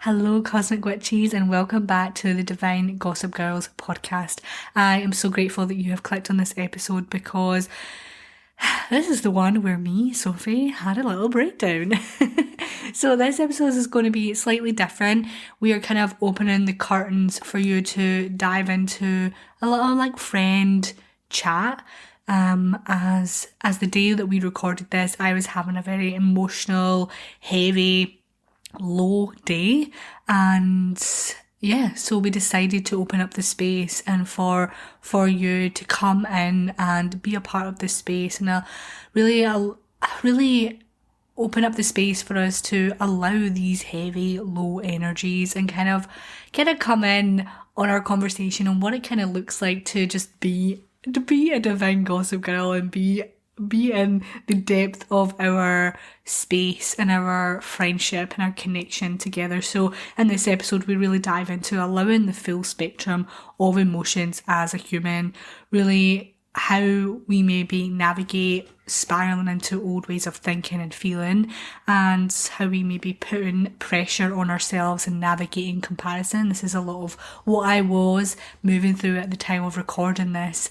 Hello, Cosmic Witches, and welcome back to the Divine Gossip Girls podcast. I am so grateful that you have clicked on this episode because this is the one where me, Sophie, had a little breakdown. So, this episode is going to be slightly different. We are kind of opening the curtains for you to dive into a little like friend chat. As the day that we recorded this, I was having a very emotional, heavy, low day, and yeah, so we decided to open up the space and for you to come in and be a part of this space, and really open up the space for us to allow these heavy low energies and kind of come in on our conversation on what it kind of looks like to be a divine gossip girl and be in the depth of our space and our friendship and our connection together. So in this episode, we really dive into allowing the full spectrum of emotions as a human, really how we maybe navigate spiraling into old ways of thinking and feeling, and how we may be putting pressure on ourselves and navigating comparison. This is a lot of what I was moving through at the time of recording this.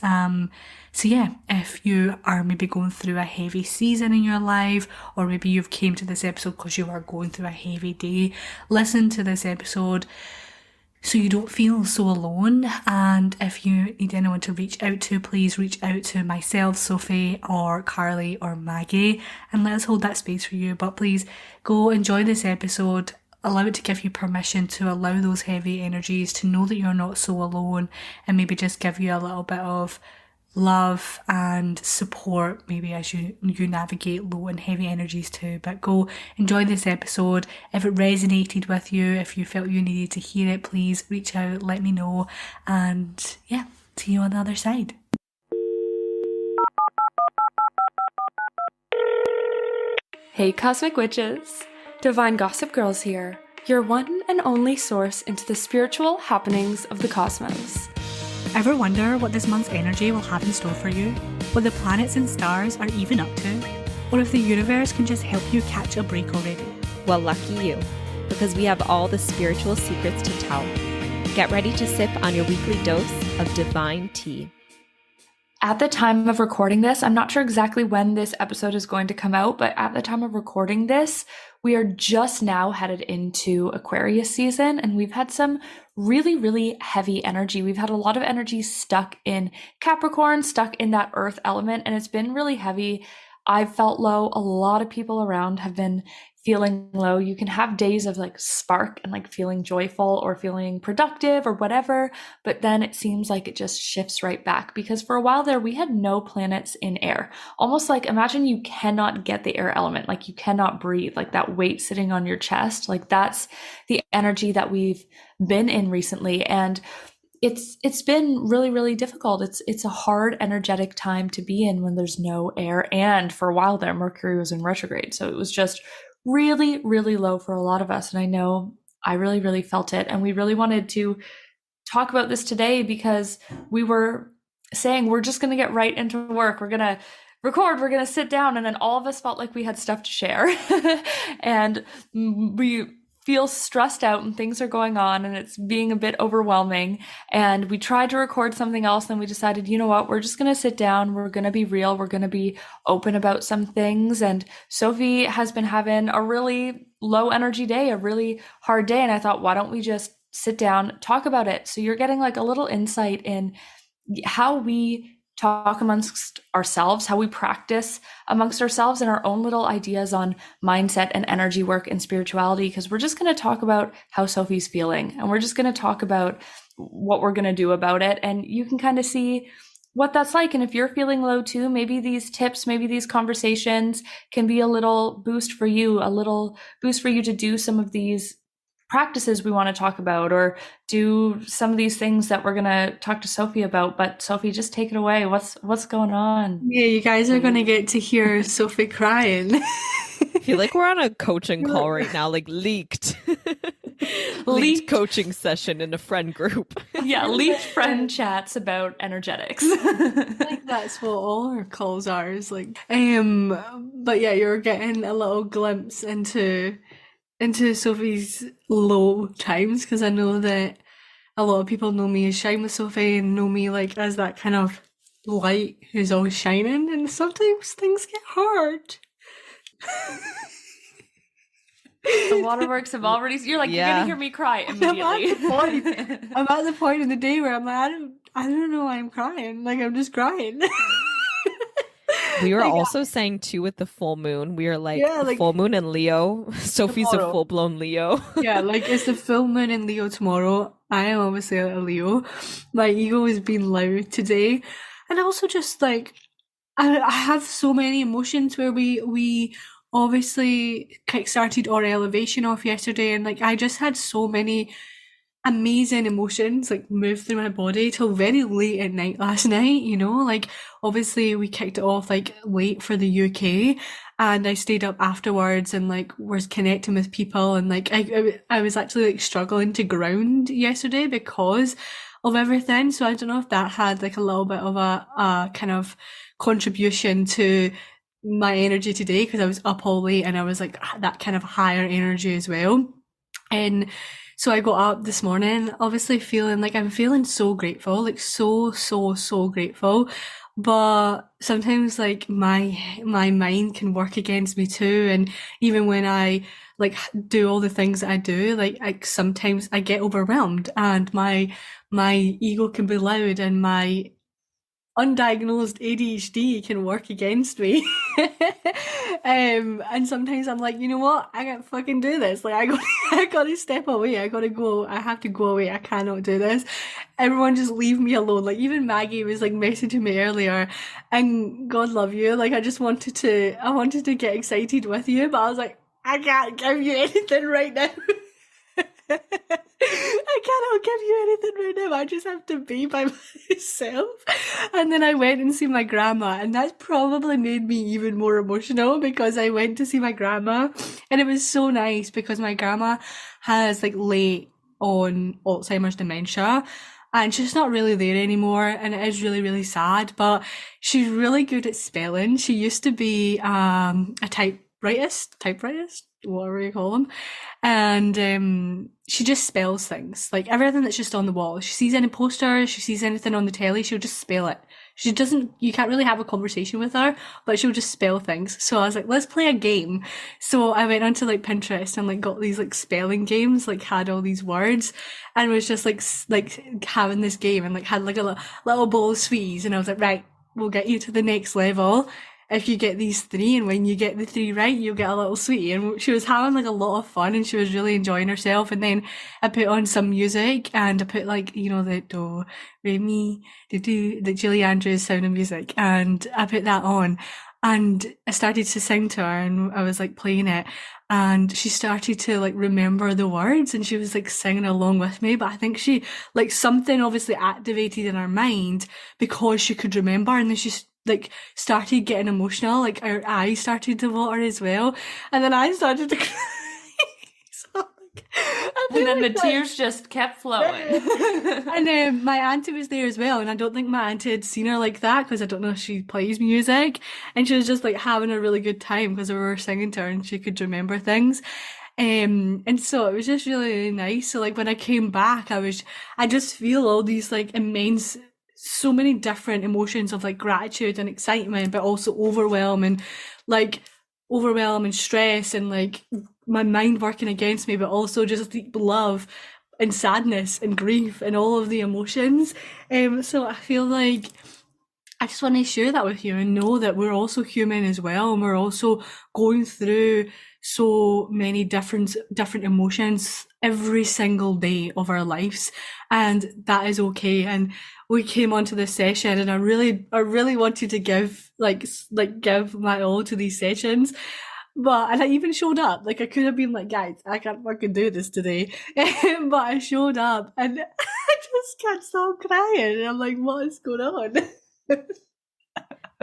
So yeah, if you are maybe going through a heavy season in your life, or maybe you've came to this episode because you are going through a heavy day, listen to this episode so you don't feel so alone. And if you need anyone to reach out to, please reach out to myself, Sophie, or Carly, or Maggie, and let us hold that space for you. But please go enjoy this episode. Allow it to give you permission to allow those heavy energies, to know that you're not so alone, and maybe just give you a little bit of love and support maybe as you navigate low and heavy energies too. But go enjoy this episode. If it resonated with you, if you felt you needed to hear it, please reach out, let me know, and yeah, see you on the other side. Hey Cosmic Witches! Divine Gossip Girls here, your one and only source into the spiritual happenings of the cosmos. Ever wonder what this month's energy will have in store for you? What the planets and stars are even up to? Or if the universe can just help you catch a break already? Well, lucky you, because we have all the spiritual secrets to tell. Get ready to sip on your weekly dose of divine tea. At the time of recording this, I'm not sure exactly when this episode is going to come out, but at the time of recording this, we are just now headed into Aquarius season, and we've had some really, really heavy energy. We've had a lot of energy stuck in Capricorn, stuck in that earth element, and it's been really heavy. I've felt low. A lot of people around have been feeling low. You can have days of like spark and like feeling joyful or feeling productive or whatever, but then it seems like it just shifts right back, because for a while there we had no planets in air. Almost like, imagine you cannot get the air element, like you cannot breathe, like that weight sitting on your chest. Like that's the energy that we've been in recently, and it's been really, really difficult. It's a hard energetic time to be in when there's no air, and for a while there Mercury was in retrograde, so it was just really, really low for a lot of us. And I know I really, really felt it. And we really wanted to talk about this today because we were saying we're just going to get right into work. We're going to record, we're going to sit down. And then all of us felt like we had stuff to share. And we feel stressed out and things are going on and it's being a bit overwhelming. And we tried to record something else, and we decided, you know what, we're just going to sit down. We're going to be real. We're going to be open about some things. And Sophie has been having a really low energy day, a really hard day. And I thought, why don't we just sit down, talk about it? So you're getting like a little insight in how we talk amongst ourselves, how we practice amongst ourselves, and our own little ideas on mindset and energy work and spirituality, because we're just going to talk about how Sophie's feeling, and we're just going to talk about what we're going to do about it. And you can kind of see what that's like. And if you're feeling low too, maybe these tips, maybe these conversations can be a little boost for you, a little boost for you to do some of these practices we want to talk about, or do some of these things that we're going to talk to Sophie about. But Sophie, just take it away. What's going on? Yeah, you guys are going to get to hear Sophie crying. I feel like we're on a coaching call right now, like leaked coaching session in a friend group. Yeah, leaked friend chats about energetics. Like that's what all our calls are, is like but yeah, you're getting a little glimpse into into Sophie's low times because I know that a lot of people know me as Shine with Sophie and know me like as that kind of light who's always shining, and sometimes things get hard. The waterworks have already. You're like, you're gonna hear me cry immediately. I'm at the point in the day where I'm like, I don't know why I'm crying. Like I'm just crying. We were also saying too with the full moon. We are like, full moon in Leo. Sophie's tomorrow. A full blown Leo. Yeah, like it's the full moon in Leo tomorrow. I am obviously a Leo. My ego is being loud today, and also just like I have so many emotions where we obviously kick-started our elevation off yesterday, and like I just had so many amazing emotions like move through my body till very late at night last night, you know, like obviously we kicked it off like late for the UK, and I stayed up afterwards and like was connecting with people, and like I was actually like struggling to ground yesterday because of everything. So I don't know if that had like a little bit of a kind of contribution to my energy today, because I was up all late and I was like that kind of higher energy as well. And so I got up this morning, obviously feeling like I'm feeling so grateful, like so grateful. But sometimes like my mind can work against me too. And even when I like do all the things that I do, like I sometimes I get overwhelmed and my ego can be loud and my undiagnosed ADHD can work against me. And sometimes I'm like, you know what? I can't fucking do this. Like I gotta step away. I gotta go. I have to go away. I cannot do this. Everyone just leave me alone. Like even Maggie was like messaging me earlier, and God love you. Like I wanted to get excited with you, but I was like, I can't give you anything right now. I cannot give you anything right now. I just have to be by myself. And then I went and see my grandma, and that's probably made me even more emotional because I went to see my grandma, and it was so nice because my grandma has like late on Alzheimer's dementia. And she's not really there anymore, and it is really sad. But she's really good at spelling. She used to be a typewritist, whatever you call them, and she just spells things like everything that's just on the wall. She sees any posters, she sees anything on the telly, she'll just spell it. She doesn't, you can't really have a conversation with her, but she'll just spell things. So I was like, let's play a game. So I went onto like Pinterest and like got these like spelling games, like had all these words, and was just like having this game, and like had like a little bowl of sweets, and I was like, right, we'll get you to the next level if you get these three, and when you get the three right, you'll get a little sweetie. And she was having like a lot of fun, and she was really enjoying herself. And then I put on some music, and I put like, you know, the do, re, mi, do, the Julie Andrews Sound of Music, and I put that on, and I started to sing to her, and I was like playing it, and she started to like remember the words, and she was like singing along with me. But I think she like something obviously activated in her mind because she could remember, and then she like started getting emotional, like her eyes started to water as well, and then I started to cry. So, like, and then the tears just kept flowing. And my auntie was there as well, and I don't think my auntie had seen her like that because I don't know if she plays music, and she was just like having a really good time because we were singing to her and she could remember things. And so it was just really nice. So like when I came back, I just feel all these like immense, so many different emotions of like gratitude and excitement, but also overwhelm and stress, and like my mind working against me, but also just deep love and sadness and grief and all of the emotions. So I feel like I just want to share that with you and know that we're also human as well, and we're also going through so many different emotions every single day of our lives, and that is okay. And we came onto this session, and I really wanted to give give my all to these sessions. And I even showed up. Like I could have been like, guys, I can't fucking do this today. But I showed up, and I just can't stop crying. And I'm like, what is going on?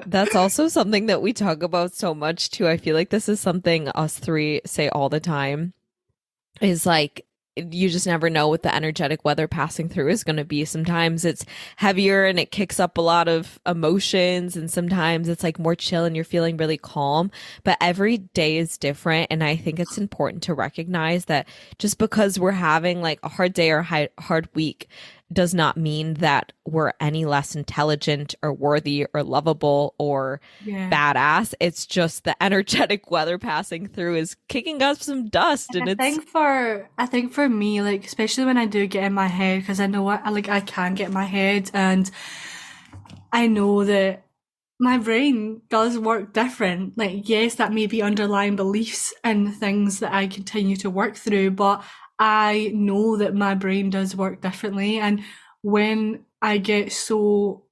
That's also something that we talk about so much too. I feel like this is something us three say all the time, is like you just never know what the energetic weather passing through is going to be. Sometimes it's heavier and it kicks up a lot of emotions, and sometimes it's like more chill and you're feeling really calm. But every day is different. And I think it's important to recognize that just because we're having like a hard day or a hard week does not mean that we're any less intelligent or worthy or lovable or Yeah. badass. It's just the energetic weather passing through is kicking up some dust, and it's I think for me, like especially when I do get in my head, because I know I can get in my head, and I know that my brain does work different. Like, yes, that may be underlying beliefs and things that I continue to work through, but I know that my brain does work differently. And when I get so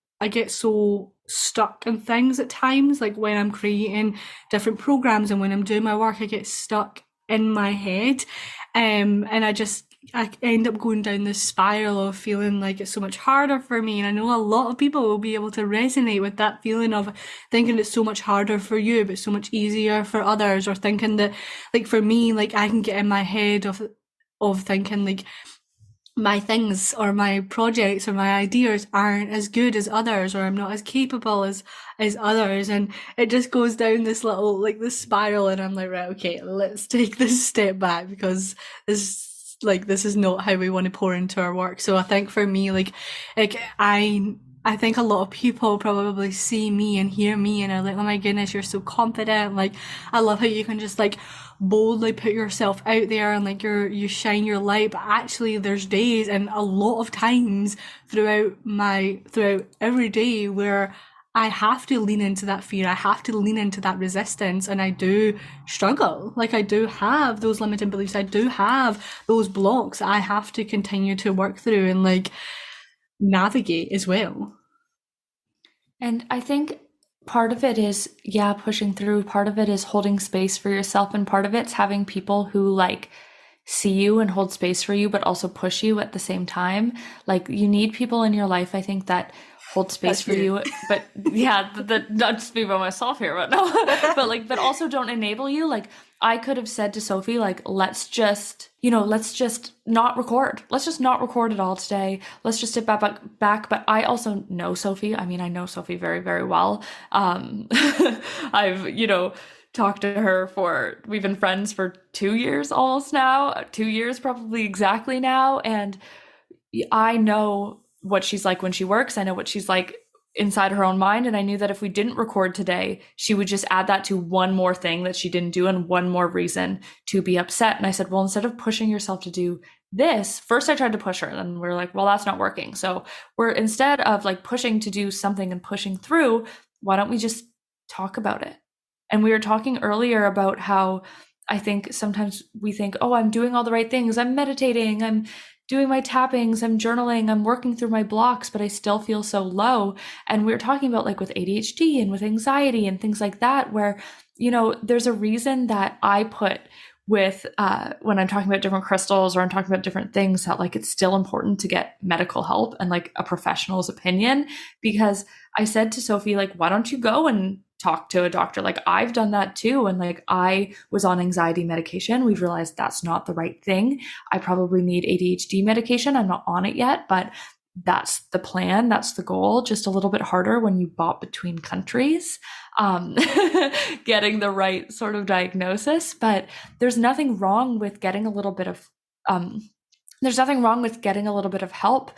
stuck in things at times, like when I'm creating different programs and when I'm doing my work, I get stuck in my head. And I end up going down this spiral of feeling like it's so much harder for me. And I know a lot of people will be able to resonate with that feeling of thinking it's so much harder for you, but so much easier for others, or thinking that, like for me, like I can get in my head of thinking like my things or my projects or my ideas aren't as good as others, or I'm not as capable as others, and it just goes down this little like this spiral, and I'm like, right, okay, let's take this step back, because this is not how we want to pour into our work. So I think for me, like I think a lot of people probably see me and hear me and are like, oh my goodness, you're so confident. Like, I love how you can just like boldly put yourself out there and like you shine your light. But actually there's days and a lot of times throughout every day where I have to lean into that fear. I have to lean into that resistance, and I do struggle. Like, I do have those limiting beliefs. I do have those blocks I have to continue to work through and like navigate as well. And I think part of it is, yeah, pushing through. Part of it is holding space for yourself. And part of it's having people who like see you and hold space for you, but also push you at the same time. Like, you need people in your life, I think, that hold space for you. But yeah, not just be by myself here, but no, but also don't enable you. Like, I could have said to Sophie, like, let's just not record. Let's just not record at all today. Let's just sit back. But I also know Sophie. I mean, I know Sophie very, very well. I've, talked to her we've been friends for 2 years almost now, 2 years probably exactly now. And I know what she's like when she works. I know what she's like inside her own mind. And I knew that if we didn't record today, she would just add that to one more thing that she didn't do and one more reason to be upset. And I said, well, instead of pushing yourself to do this, first I tried to push her, and we're like, well, that's not working. So instead of like pushing to do something and pushing through, why don't we just talk about it? And we were talking earlier about how I think sometimes we think, oh, I'm doing all the right things. I'm meditating. I'm doing my tappings, I'm journaling, I'm working through my blocks, but I still feel so low. And we were talking about like with ADHD and with anxiety and things like that, where, there's a reason that I put with when I'm talking about different crystals or I'm talking about different things, that like it's still important to get medical help and like a professional's opinion. Because I said to Sophie, like, why don't you go and talk to a doctor? Like, I've done that too. And like, I was on anxiety medication. We've realized that's not the right thing. I probably need ADHD medication. I'm not on it yet, but that's the plan. That's the goal. Just a little bit harder when you bop between countries, getting the right sort of diagnosis. But there's nothing wrong with getting a little bit of, help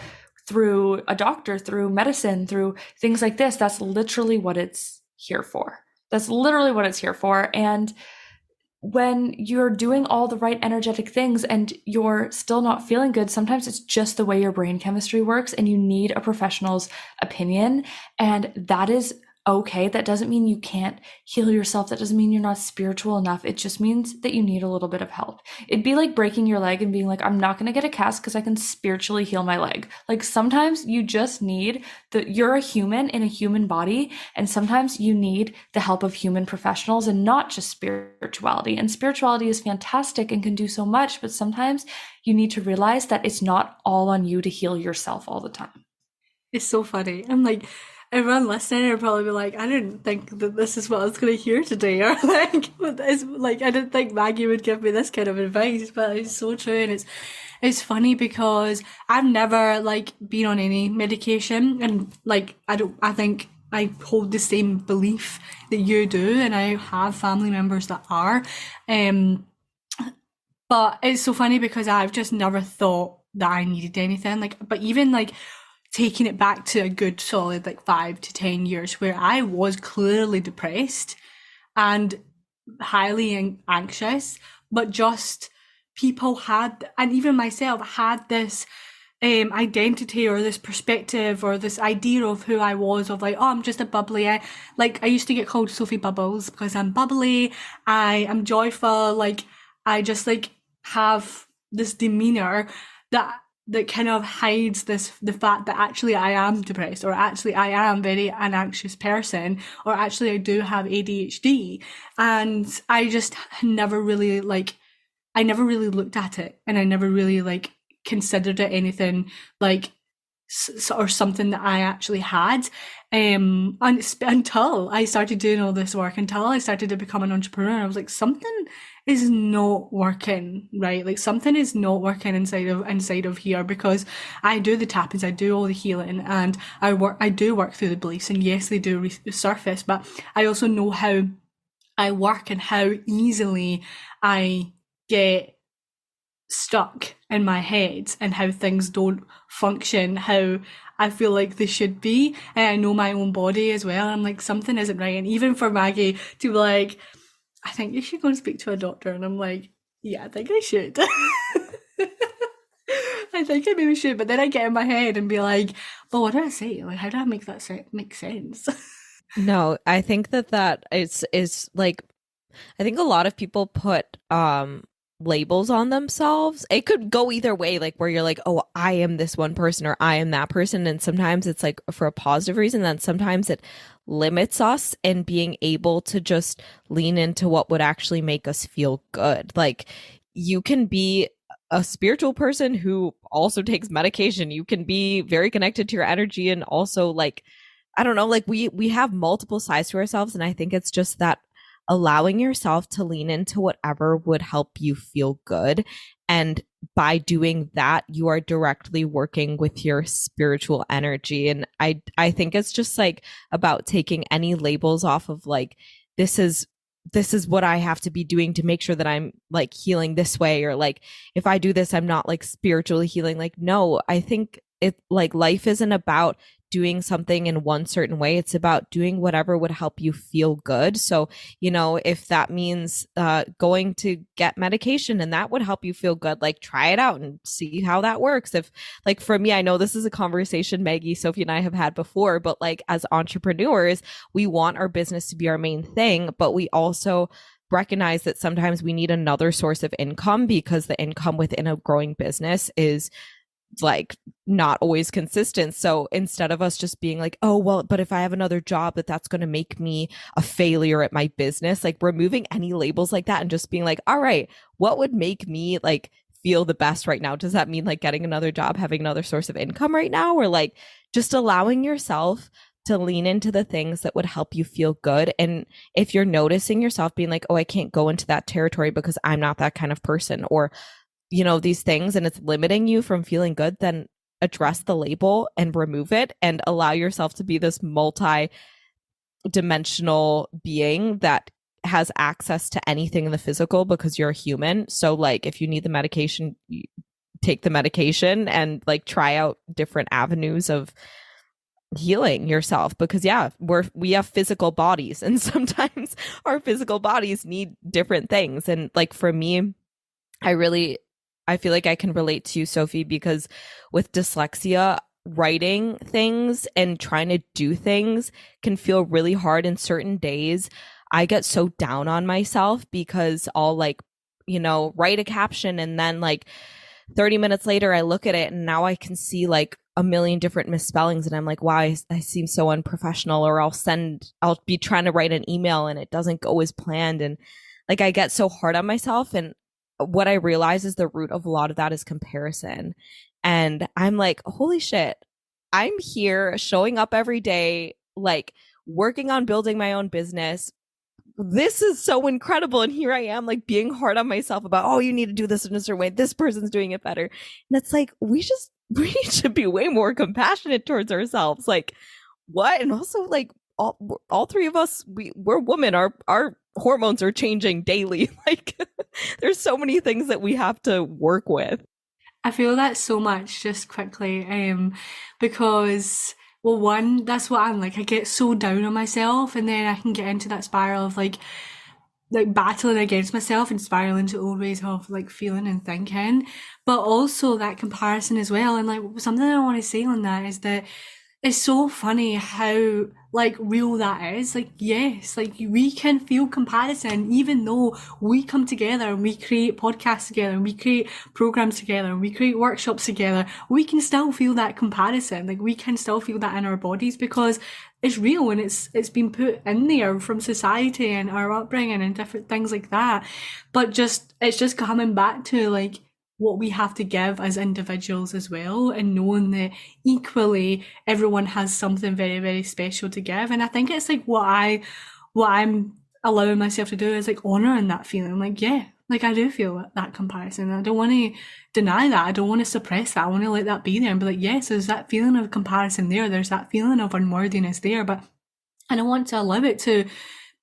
through a doctor, through medicine, through things like this. That's literally what it's here for. And when you're doing all the right energetic things and you're still not feeling good, sometimes it's just the way your brain chemistry works and you need a professional's opinion. And that is okay. That doesn't mean you can't heal yourself. That doesn't mean you're not spiritual enough. It just means that you need a little bit of help. It'd be like breaking your leg and being like, I'm not going to get a cast because I can spiritually heal my leg. Like, sometimes you just need you're a human in a human body. And sometimes you need the help of human professionals and not just spirituality. And spirituality is fantastic and can do so much, but sometimes you need to realize that it's not all on you to heal yourself all the time. It's so funny. I'm like, everyone listening will probably be like, I didn't think that this is what I was going to hear today, or like, I didn't think Maggie would give me this kind of advice, but it's so true, and It's funny because I've never like been on any medication, and like I think I hold the same belief that you do, and I have family members that are. Um but it's so funny because I've just never thought that I needed anything. Like, but even like taking it back to a good solid like 5 to 10 years where I was clearly depressed and highly anxious, but just people had, and even myself had this identity or this perspective or this idea of who I was, of like, oh, I'm just a bubbly. Like I used to get called Sophie Bubbles because I'm bubbly. I am joyful. Like I just like have this demeanor that kind of hides the fact that actually I am depressed, or actually I am very an anxious person, or actually I do have ADHD. And I just never really like, I never really looked at it, and I never really like considered it anything like or something that I actually had. Until I started doing all this work, until I started to become an entrepreneur, I was like, something is not working right. Like something is not working inside of here, because I do the tappings, I do all the healing, and I do work through the beliefs, and yes, they do resurface, but I also know how I work and how easily I get stuck in my head, and how things don't function how I feel like they should be. And I know my own body as well. I'm like, something isn't right. And even for Maggie to be like, I think you should go and speak to a doctor. And I'm like, yeah, I think I should. I think I maybe should. But then I get in my head and be like, but what do I say? Like, how do I make that make sense? No, I think that is like, I think a lot of people put labels on themselves. It could go either way, like where you're like, oh, I am this one person or I am that person. And sometimes it's like for a positive reason. Then sometimes it limits us in being able to just lean into what would actually make us feel good. Like you can be a spiritual person who also takes medication. You can be very connected to your energy and also like, I don't know, like we have multiple sides to ourselves. And I think it's just that allowing yourself to lean into whatever would help you feel good. And by doing that, you are directly working with your spiritual energy. And I think it's just like about taking any labels off of like, this is what I have to be doing to make sure that I'm like healing this way, or like if I do this, I'm not like spiritually healing. Like, no, I think it like life isn't about doing something in one certain way. It's about doing whatever would help you feel good. So, you know, if that means going to get medication and that would help you feel good, like try it out and see how that works. If like for me, I know this is a conversation Maggie, Sophie, and I have had before, but like as entrepreneurs, we want our business to be our main thing, but we also recognize that sometimes we need another source of income, because the income within a growing business is like not always consistent. So instead of us just being like, oh, well, but if I have another job that's going to make me a failure at my business, like removing any labels like that and just being like, all right, what would make me like feel the best right now? Does that mean like getting another job, having another source of income right now? Or like just allowing yourself to lean into the things that would help you feel good. And if you're noticing yourself being like, oh, I can't go into that territory because I'm not that kind of person, or you know, these things, and it's limiting you from feeling good, then address the label and remove it and allow yourself to be this multi-dimensional being that has access to anything in the physical, because you're a human. So like if you need the medication, take the medication and like try out different avenues of healing yourself, because yeah, we have physical bodies, and sometimes our physical bodies need different things. And like for me, I feel like I can relate to you, Sophie, because with dyslexia, writing things and trying to do things can feel really hard. In certain days, I get so down on myself because I'll like, you know, write a caption and then like 30 minutes later, I look at it and now I can see like a million different misspellings. And I'm like, wow, I seem so unprofessional. Or I'll be trying to write an email and it doesn't go as planned. And like, I get so hard on myself. And what I realize is the root of a lot of that is comparison. And I'm like, holy shit, I'm here showing up every day, like working on building my own business, this is so incredible. And here I am, like being hard on myself about, oh, you need to do this in a certain way. This person's doing it better. And it's like, we should be way more compassionate towards ourselves. Like, what? And also, like, all three of us, we're women. Our hormones are changing daily. Like, there's so many things that we have to work with. I feel that so much, just quickly, because, well, one, that's what I'm like. I get so down on myself, and then I can get into that spiral of like battling against myself and spiraling into old ways of like feeling and thinking, but also that comparison as well. And like something I want to say on that is that it's so funny how like real that is. Like, yes, like we can feel comparison even though we come together and we create podcasts together and we create programs together and we create workshops together. We can still feel that comparison. Like we can still feel that in our bodies because it's real and it's been put in there from society and our upbringing and different things like that. But it's just coming back to like what we have to give as individuals as well, and knowing that equally everyone has something very, very special to give. And I think it's like what I'm allowing myself to do is like honoring that feeling. Like, yeah, like I do feel that comparison. I don't want to deny that. I don't want to suppress that. I want to let that be there and be like, yes, there's that feeling of comparison there. There's that feeling of unworthiness there, but I don't want to allow it to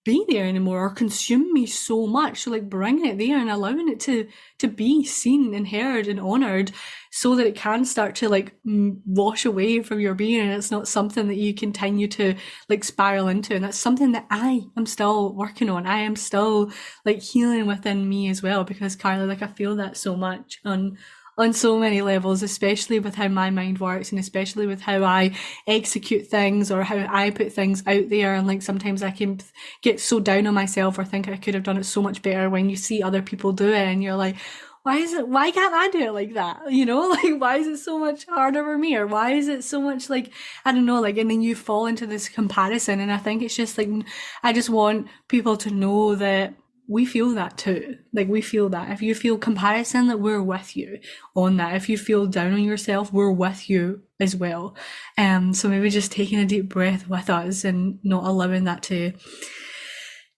be there anymore or consume me so much. So like bringing it there and allowing it to be seen and heard and honored so that it can start to like wash away from your being, and it's not something that you continue to like spiral into. And that's something that I am still working on. I am still like healing within me as well, because Carla, like I feel that so much on so many levels, especially with how my mind works and especially with how I execute things or how I put things out there. And like sometimes I can get so down on myself or think I could have done it so much better when you see other people do it and you're like, why can't I do it like that? You know, like why is it so much harder for me? Or why is it so much like, I don't know, like, and then you fall into this comparison. And I think it's just like, I just want people to know that we feel that too. Like we feel that. If you feel comparison, that we're with you on that. If you feel down on yourself, we're with you as well. So maybe just taking a deep breath with us and not allowing that to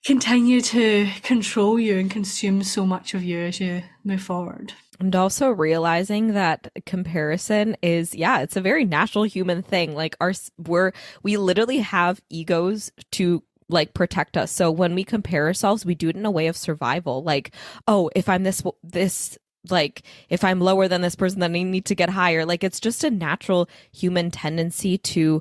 continue to control you and consume so much of you as you move forward. And also realizing that comparison is, yeah, it's a very natural human thing. Like we literally have egos to like protect us. So when we compare ourselves, we do it in a way of survival. Like, oh, if I'm this, like if I'm lower than this person, then I need to get higher. Like it's just a natural human tendency to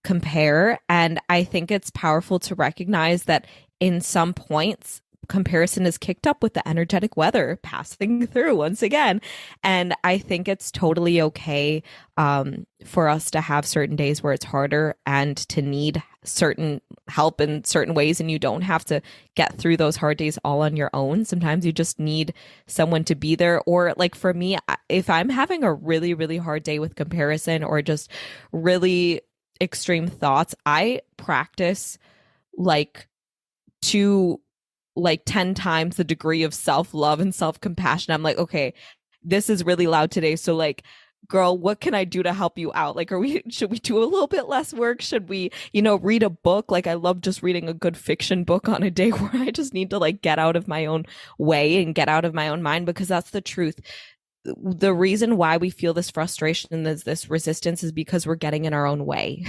compare. And I think it's powerful to recognize that in some points, comparison is kicked up with the energetic weather passing through once again. And I think it's totally okay for us to have certain days where it's harder and to need certain help in certain ways. And you don't have to get through those hard days all on your own. Sometimes you just need someone to be there. Or like for me, if I'm having a really, really hard day with comparison or just really extreme thoughts, I practice like 10 times the degree of self-love and self-compassion. I'm like, okay, this is really loud today. So like, girl, what can I do to help you out? Like, should we do a little bit less work? Should we, read a book? Like I love just reading a good fiction book on a day where I just need to like get out of my own way and get out of my own mind, because that's the truth. The reason why we feel this frustration and this resistance is because we're getting in our own way.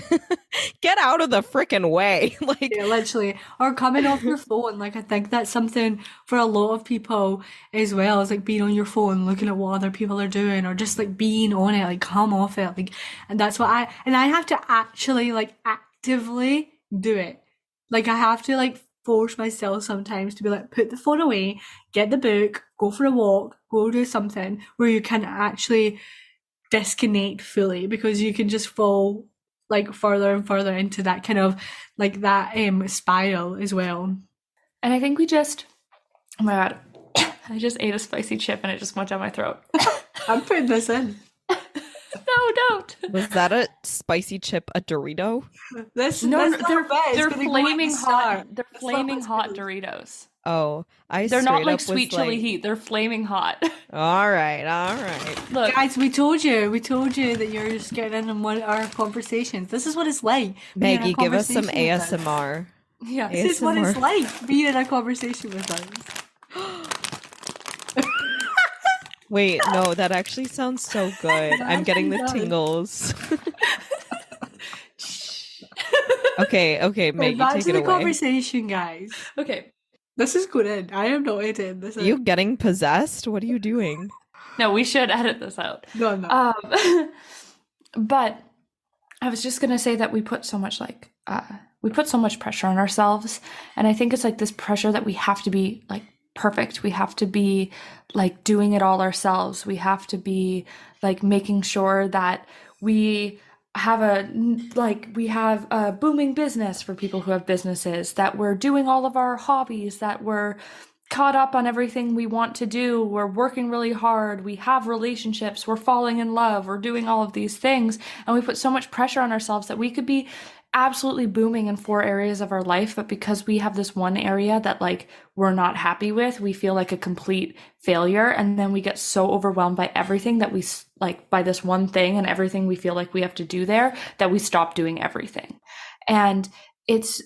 Get out of the freaking way. Like, yeah, literally. Or coming off your phone. Like I think that's something for a lot of people as well, is like being on your phone, looking at what other people are doing, or just like being on it, like come off it. Like, and that's what I have to actually like actively do it. Like I have to like force myself sometimes to be like, put the phone away, get the book, go for a walk, go do something where you can actually disconnect fully, because you can just fall like further and further into that kind of like that spiral as well. And I think oh my god, I just ate a spicy chip and it just went down my throat. I'm putting this in. No, don't. Was that a spicy chip, a Dorito? They're flaming hot. They're flaming hot Doritos. Oh, they're not like sweet chili heat. They're flaming hot. All right. Look, guys, we told you that you're just getting in our conversations. This is what it's like. Maggie, give us some ASMR. Yeah. This is what it's ASMR. like being in a conversation with us. Wait, no, that actually sounds so good. It I'm getting actually the does. tingles. Shh. Okay, Right, mate, you back take to it the away. conversation, guys. Okay. This is good in. I am not editing this You out. getting possessed? What are you doing? No, we should edit this out. No, I'm not. But I was just gonna say that we put so much we put so much pressure on ourselves, and I think it's like this pressure that we have to be like perfect. We have to be like doing it all ourselves. We have to be like making sure that we we have a booming business for people who have businesses, that we're doing all of our hobbies, that we're caught up on everything we want to do, we're working really hard, we have relationships, we're falling in love, we're doing all of these things, and we put so much pressure on ourselves that we could be absolutely booming in 4 areas of our life, but because we have this one area that like we're not happy with, we feel like a complete failure, and then we get so overwhelmed by everything that we like by this one thing and everything we feel like we have to do there, that we stop doing everything. And it's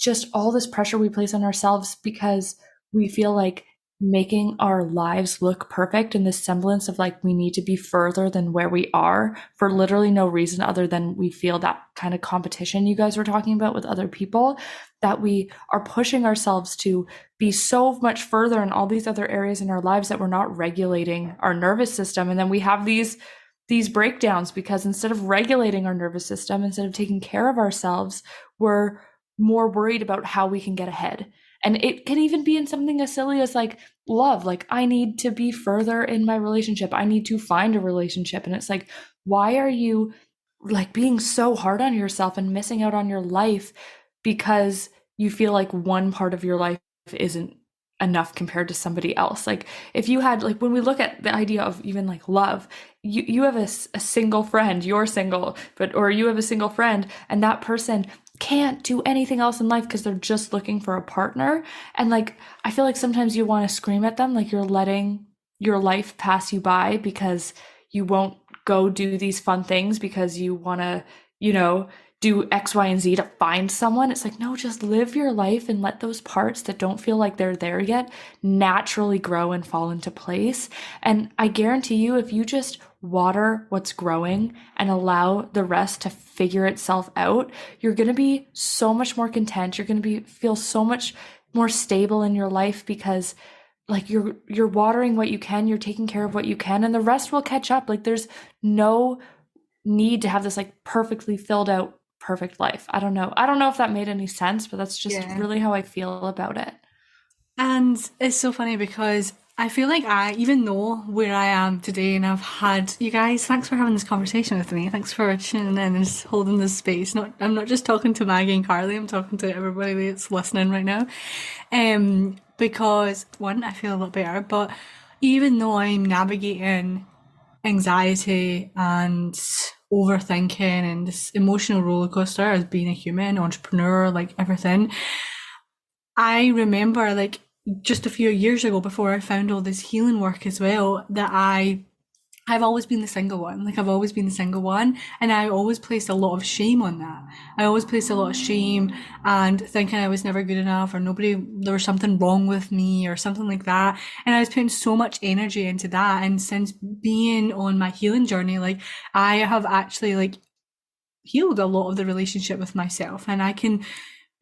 just all this pressure we place on ourselves because we feel like making our lives look perfect in this semblance of like we need to be further than where we are for literally no reason other than we feel that kind of competition you guys were talking about with other people, that we are pushing ourselves to be so much further in all these other areas in our lives that we're not regulating our nervous system. And then we have these breakdowns because instead of regulating our nervous system, instead of taking care of ourselves, we're more worried about how we can get ahead. And it can even be in something as silly as like love. Like, I need to be further in my relationship. I need to find a relationship. And it's like, why are you like being so hard on yourself and missing out on your life because you feel like one part of your life isn't enough compared to somebody else? Like, if you had, like, when we look at the idea of even like love, you have a single friend, you're single, but, or you have a single friend, and that person can't do anything else in life because they're just looking for a partner. And like, I feel like sometimes you want to scream at them, like you're letting your life pass you by because you won't go do these fun things because you want to, you know, do X, Y, and Z to find someone. It's like, no, just live your life and let those parts that don't feel like they're there yet naturally grow and fall into place. And I guarantee you, if you just water what's growing and allow the rest to figure itself out, you're going to be so much more content. You're going to feel so much more stable in your life because like you're watering what you can, you're taking care of what you can, and the rest will catch up. Like, there's no need to have this like perfectly filled out perfect life. I don't know. I don't know if that made any sense, but that's just really how I feel about it. And it's so funny because I feel like I even know where I am today, and I've had you guys. Thanks for having this conversation with me. Thanks for tuning in and just holding this space. I'm not just talking to Maggie and Carly. I'm talking to everybody that's listening right now. Because one, I feel a lot better, but even though I'm navigating anxiety and overthinking and this emotional roller coaster as being a human entrepreneur, like everything, I remember like just a few years ago before I found all this healing work as well, that I've always been the single one. Like, I've always been the single one. And I always placed a lot of shame on that. I always placed a lot of shame and thinking I was never good enough, or there was something wrong with me or something like that. And I was putting so much energy into that. And since being on my healing journey, like, I have actually like healed a lot of the relationship with myself, and I can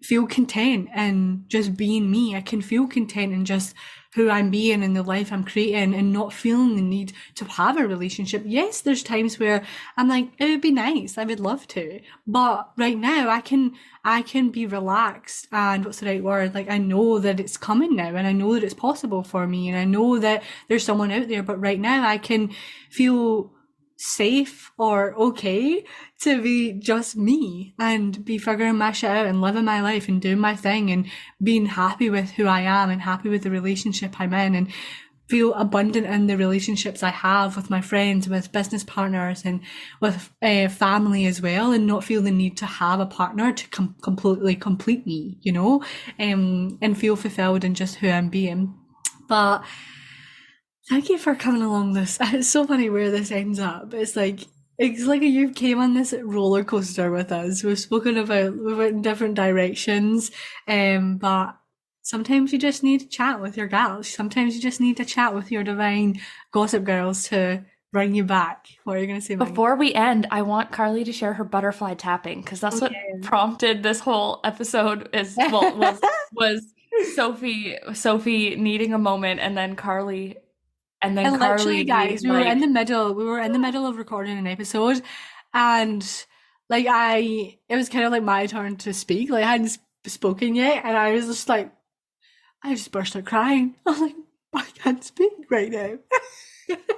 feel content in just being me. I can feel content in just who I'm being and the life I'm creating, and not feeling the need to have a relationship. Yes, there's times where I'm like, it would be nice, I would love to, but right now I can be relaxed, and what's the right word? Like, I know that it's coming now, and I know that it's possible for me, and I know that there's someone out there, but right now I can feel safe or okay to be just me and be figuring my shit out and living my life and doing my thing and being happy with who I am and happy with the relationship I'm in, and feel abundant in the relationships I have with my friends, with business partners, and with family as well, and not feel the need to have a partner to completely complete me, you know, and feel fulfilled in just who I'm being. But thank you for coming along this. It's so funny where this ends up. It's like, It's like you came on this roller coaster with us. We went in different directions, but sometimes you just need to chat with your gals. Sometimes you just need to chat with your divine gossip girls to bring you back. What are you gonna say, Maggie? Before we end, I want Carly to share her butterfly tapping because that's Oh what prompted this whole episode is well was Sophie needing a moment and then And literally, Carly guys, being like we were in the middle of recording an episode, and it was kind of like my turn to speak. Like I hadn't spoken yet, and I was just like, I just burst out crying. I was like, I can't speak right now.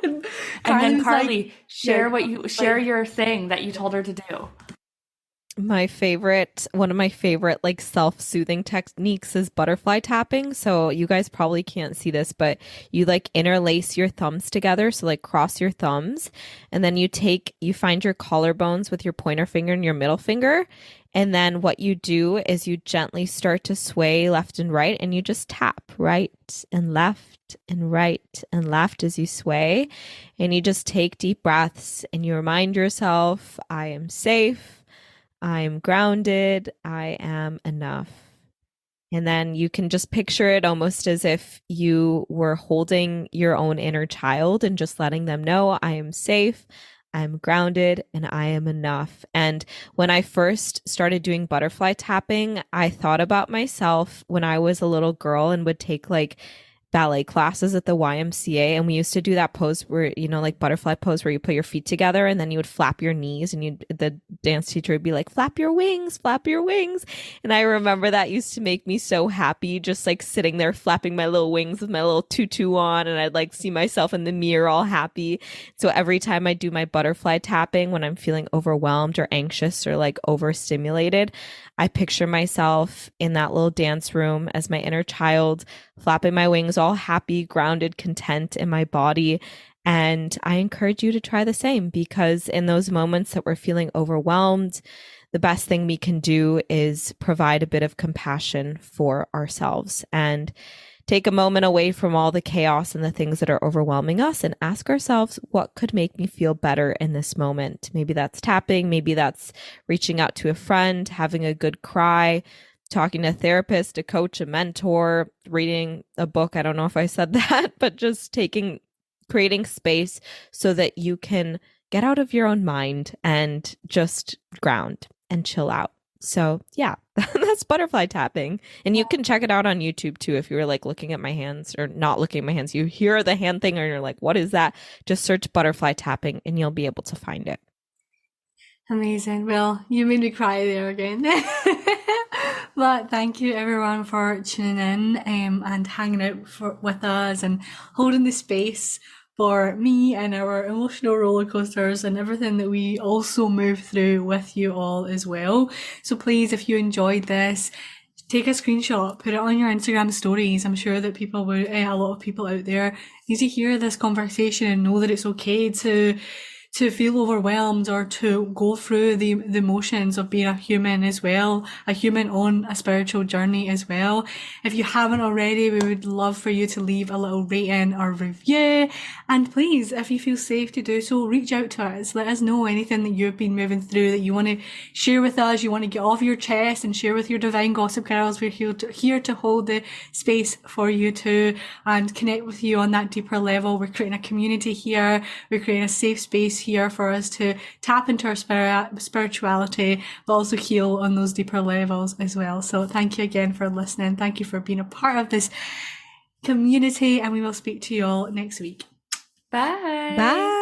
And and Carly then was like, Carly yeah, share like, your thing that you told her to do. One of my favorite like self-soothing techniques is butterfly tapping. So you guys probably can't see this, but you like interlace your thumbs together. So like cross your thumbs, and then you find your collarbones with your pointer finger and your middle finger. And then what you do is you gently start to sway left and right, and you just tap right and left and right and left as you sway. And you just take deep breaths and you remind yourself, I am safe. I'm grounded. I am enough. And then you can just picture it almost as if you were holding your own inner child and just letting them know, I am safe, I'm grounded, and I am enough. And when I first started doing butterfly tapping, I thought about myself when I was a little girl and would take like ballet classes at the YMCA, and we used to do that pose where, like butterfly pose where you put your feet together and then you would flap your knees, and the dance teacher would be like, flap your wings, flap your wings. And I remember that used to make me so happy, just like sitting there flapping my little wings with my little tutu on, and I'd like see myself in the mirror all happy. So every time I do my butterfly tapping when I'm feeling overwhelmed or anxious or like overstimulated, I picture myself in that little dance room as my inner child, flapping my wings, all happy, grounded, content in my body. And I encourage you to try the same, because in those moments that we're feeling overwhelmed, the best thing we can do is provide a bit of compassion for ourselves and take a moment away from all the chaos and the things that are overwhelming us and ask ourselves, what could make me feel better in this moment? Maybe that's tapping, maybe that's reaching out to a friend, having a good cry, talking to a therapist, a coach, a mentor, reading a book. I don't know if I said that, but just creating space so that you can get out of your own mind and just ground and chill out. So yeah, that's butterfly tapping. And you can check it out on YouTube too. If you were like looking at my hands or not looking at my hands, you hear the hand thing and you're like, what is that? Just search butterfly tapping and you'll be able to find it. amazing. Well, you made me cry there again. But thank you everyone for tuning in and hanging out with us and holding the space for me and our emotional roller coasters and everything that we also move through with you all as well. So please, if you enjoyed this, take a screenshot, put it on your Instagram stories. I'm sure that a lot of people out there need to hear this conversation and know that it's okay to feel overwhelmed or to go through the emotions of being a human as well, a human on a spiritual journey as well. If you haven't already, we would love for you to leave a little rating or review. And please, if you feel safe to do so, reach out to us. Let us know anything that you've been moving through that you want to share with us, you want to get off your chest and share with your divine gossip girls. We're here to hold the space for you too and connect with you on that deeper level. We're creating a community here. We're creating a safe space here for us to tap into our spirituality, but also heal on those deeper levels as well. So thank you again for listening. Thank you for being a part of this community, and we will speak to you all next week. Bye. Bye.